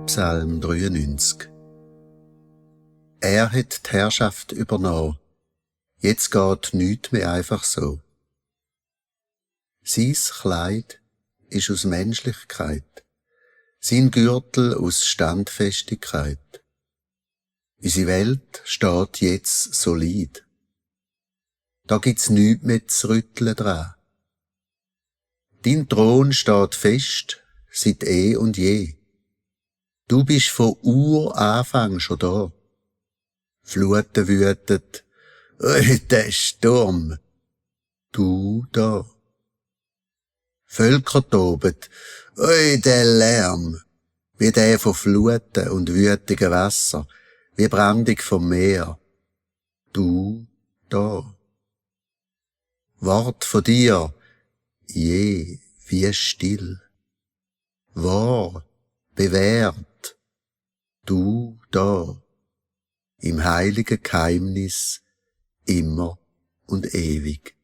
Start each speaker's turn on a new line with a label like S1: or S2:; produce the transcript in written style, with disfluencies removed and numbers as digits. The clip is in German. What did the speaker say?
S1: Psalm 93. Er hat die Herrschaft übernommen. Jetzt geht nichts mehr einfach so. Sein Kleid ist aus Menschlichkeit, sein Gürtel aus Standfestigkeit. Unsere Welt steht jetzt solid. Da gibt's nichts mehr zu rütteln dran. Dein Thron steht fest, seit und je. Du bist von Uranfang schon da. Fluten wüten, der Sturm. Du da. Völker toben, der Lärm. Wie der von Fluten und wütigen Wasser, wie Brandung vom Meer. Du da. Wort von dir, je, wie still. Wahr, bewährt, du da, im heiligen Geheimnis, immer und ewig.